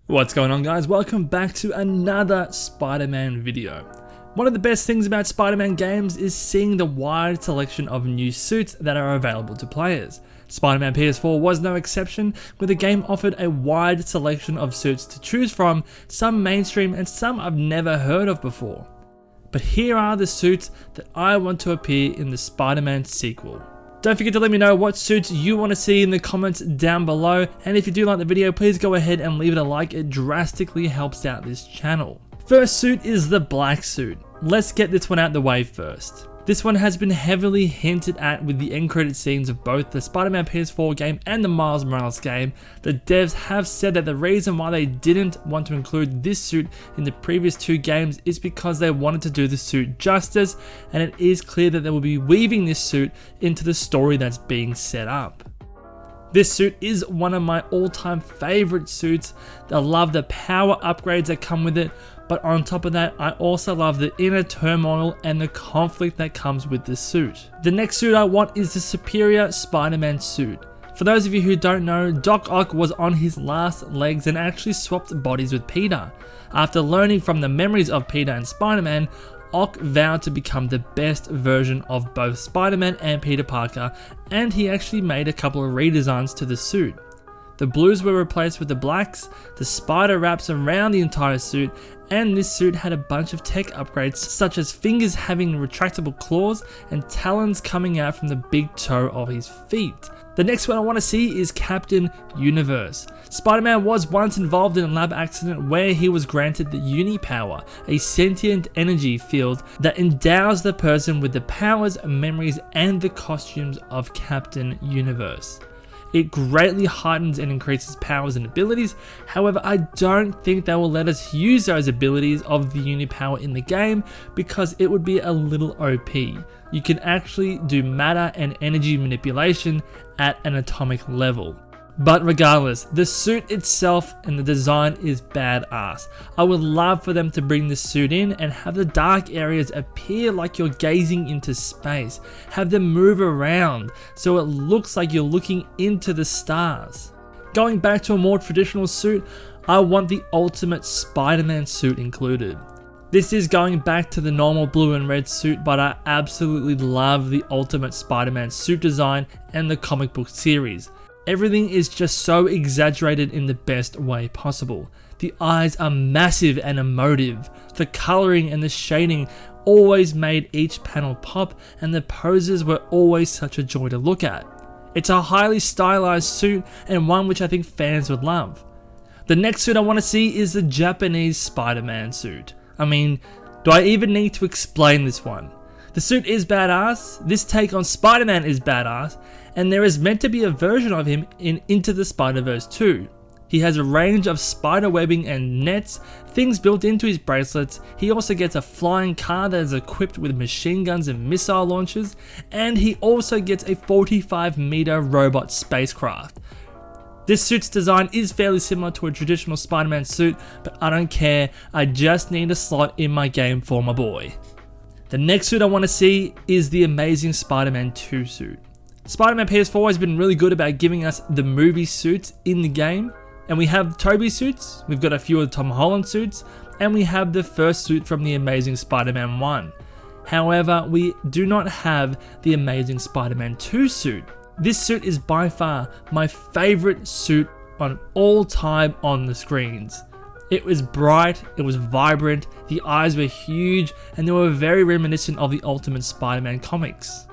What's going on, guys? Welcome back to another Spider-Man video. One of the best things about Spider-Man games is seeing the wide selection of new suits that are available to players. Spider-Man PS4 was no exception, where the game offered a wide selection of suits to choose from, some mainstream and some I've never heard of before. But here are the suits that I want to appear in the Spider-Man sequel. Don't forget to let me know what suits you want to see in the comments down below, and if you do like the video, please go ahead and leave it a like. It drastically helps out this channel. First suit is the black suit. Let's get this one out the way first. This one has been heavily hinted at with the end credit scenes of both the Spider-Man PS4 game and the Miles Morales game. The devs have said that the reason why they didn't want to include this suit in the previous two games is because they wanted to do the suit justice, and it is clear that they will be weaving this suit into the story that's being set up. This suit is one of my all-time favorite suits. I love the power upgrades that come with it, but on top of that, I also love the inner turmoil and the conflict that comes with this suit. The next suit I want is the superior Spider-Man suit. For those of you who don't know, Doc Ock was on his last legs and actually swapped bodies with Peter. After learning from the memories of Peter and Spider-Man, Ock vowed to become the best version of both Spider-Man and Peter Parker, and he actually made a couple of redesigns to the suit. The blues were replaced with the blacks, the spider wraps around the entire suit, and this suit had a bunch of tech upgrades such as fingers having retractable claws and talons coming out from the big toe of his feet. The next one I want to see is Captain Universe. Spider-Man was once involved in a lab accident where he was granted the Uni Power, a sentient energy field that endows the person with the powers, memories, and the costumes of Captain Universe. It greatly heightens and increases powers and abilities. However, I don't think they will let us use those abilities of the Uni Power in the game because it would be a little OP. You can actually do matter and energy manipulation at an atomic level. But regardless, the suit itself and the design is badass. I would love for them to bring the suit in and have the dark areas appear like you're gazing into space. Have them move around so it looks like you're looking into the stars. Going back to a more traditional suit, I want the ultimate Spider-Man suit included. This is going back to the normal blue and red suit, but I absolutely love the ultimate Spider-Man suit design and the comic book series. Everything is just so exaggerated in the best way possible. The eyes are massive and emotive. The coloring and the shading always made each panel pop, and the poses were always such a joy to look at. It's a highly stylized suit and one which I think fans would love. The next suit I want to see is the Japanese Spider-Man suit. I mean, do I even need to explain this one? The suit is badass, this take on Spider-Man is badass, and there is meant to be a version of him in Into the Spider-Verse 2. He has a range of spider webbing and nets, things built into his bracelets. He also gets a flying car that is equipped with machine guns and missile launchers, and he also gets a 45-meter robot spacecraft. This suit's design is fairly similar to a traditional Spider-Man suit, but I don't care, I just need a slot in my game for my boy. The next suit I want to see is the Amazing Spider-Man 2 suit. Spider-Man PS4 has been really good about giving us the movie suits in the game, and we have Tobey suits, we've got a few of the Tom Holland suits, and we have the first suit from the Amazing Spider-Man 1. However, we do not have the Amazing Spider-Man 2 suit. This suit is by far my favorite suit on all time on the screens. It was bright, it was vibrant, the eyes were huge, and they were very reminiscent of the Ultimate Spider-Man comics.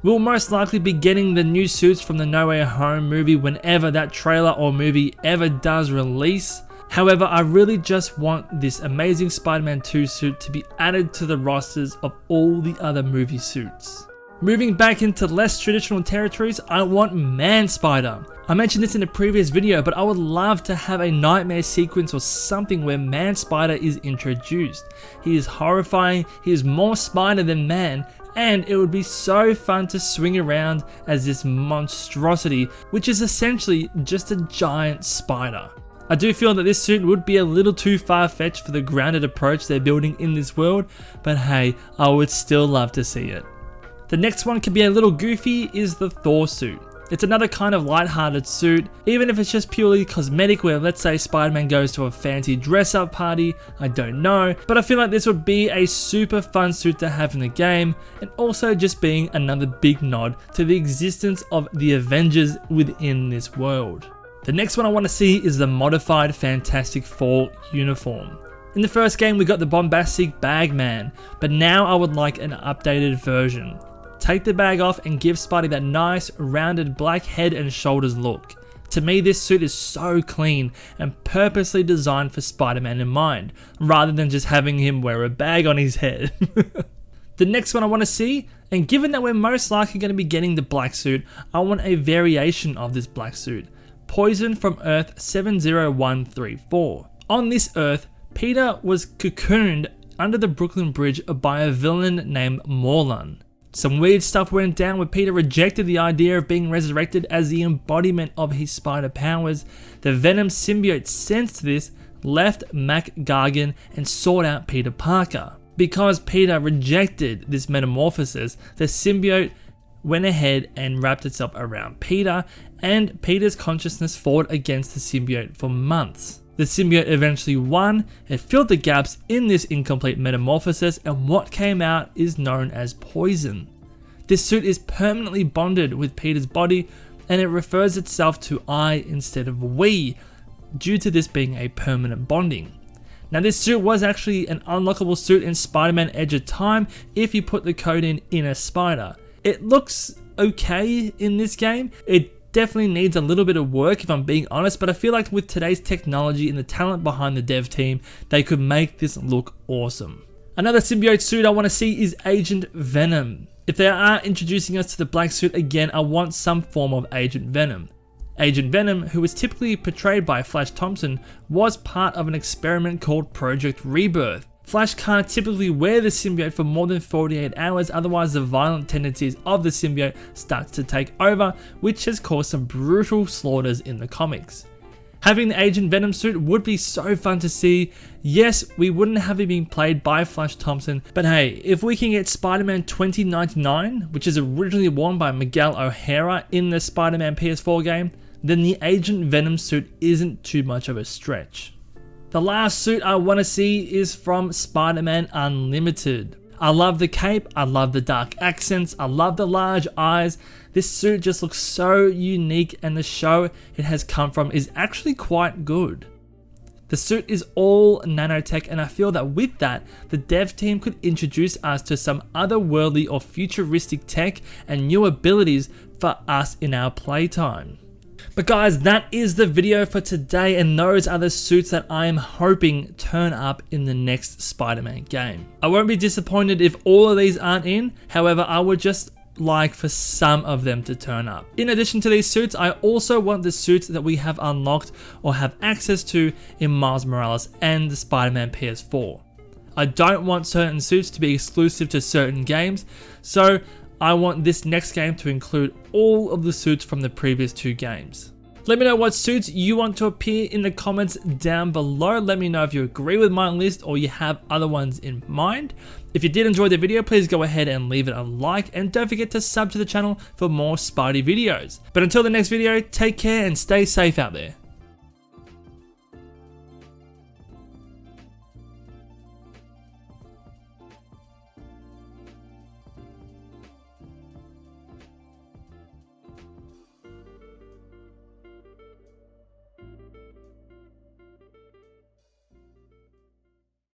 We'll most likely be getting the new suits from the No Way Home movie whenever that trailer or movie ever does release. However, I really just want this Amazing Spider-Man 2 suit to be added to the rosters of all the other movie suits. Moving back into less traditional territories, I want Man Spider. I mentioned this in a previous video, but I would love to have a nightmare sequence or something where Man Spider is introduced. He is horrifying, he is more spider than man, and it would be so fun to swing around as this monstrosity, which is essentially just a giant spider. I do feel that this suit would be a little too far-fetched for the grounded approach they're building in this world, but hey, I would still love to see it. The next one can be a little goofy is the Thor Suit. It's another kind of light-hearted suit, even if it's just purely cosmetic where let's say Spider-Man goes to a fancy dress-up party, I don't know, but I feel like this would be a super fun suit to have in the game, and also just being another big nod to the existence of the Avengers within this world. The next one I want to see is the modified Fantastic Four uniform. In the first game we got the bombastic Bagman, but now I would like an updated version. Take the bag off and give Spidey that nice rounded black head and shoulders look. To me this suit is so clean and purposely designed for Spider-Man in mind, rather than just having him wear a bag on his head. The next one I want to see, and given that we're most likely going to be getting the black suit, I want a variation of this black suit. Poison from Earth 70134. On this Earth, Peter was cocooned under the Brooklyn Bridge by a villain named Morlun. Some weird stuff went down where Peter rejected the idea of being resurrected as the embodiment of his spider powers. The Venom symbiote sensed this, left Mac Gargan and sought out Peter Parker. Because Peter rejected this metamorphosis, the symbiote went ahead and wrapped itself around Peter, and Peter's consciousness fought against the symbiote for months. The symbiote eventually won, it filled the gaps in this incomplete metamorphosis, and what came out is known as Poison. This suit is permanently bonded with Peter's body, and it refers itself to I instead of we, due to this being a permanent bonding. Now this suit was actually an unlockable suit in Spider-Man Edge of Time if you put the code in Inner Spider. It looks okay in this game. It definitely needs a little bit of work if I'm being honest, but I feel like with today's technology and the talent behind the dev team, they could make this look awesome. Another symbiote suit I want to see is Agent Venom. If they are introducing us to the black suit again, I want some form of Agent Venom. Agent Venom, who was typically portrayed by Flash Thompson, was part of an experiment called Project Rebirth. Flash can't typically wear the symbiote for more than 48 hours, otherwise the violent tendencies of the symbiote starts to take over, which has caused some brutal slaughters in the comics. Having the Agent Venom suit would be so fun to see. Yes, we wouldn't have it being played by Flash Thompson, but hey, if we can get Spider-Man 2099, which is originally worn by Miguel O'Hara in the Spider-Man PS4 game, then the Agent Venom suit isn't too much of a stretch. The last suit I want to see is from Spider-Man Unlimited. I love the cape, I love the dark accents, I love the large eyes. This suit just looks so unique, and the show it has come from is actually quite good. The suit is all nanotech, and I feel that with that, the dev team could introduce us to some otherworldly or futuristic tech and new abilities for us in our playtime. But guys, that is the video for today, and those are the suits that I am hoping turn up in the next Spider-Man game. I won't be disappointed if all of these aren't in, however, I would just like for some of them to turn up. In addition to these suits, I also want the suits that we have unlocked or have access to in Miles Morales and the Spider-Man PS4. I don't want certain suits to be exclusive to certain games, so I want this next game to include all of the suits from the previous two games. Let me know what suits you want to appear in the comments down below. Let me know if you agree with my list or you have other ones in mind. If you did enjoy the video, please go ahead and leave it a like, and don't forget to sub to the channel for more Spidey videos. But until the next video, take care and stay safe out there.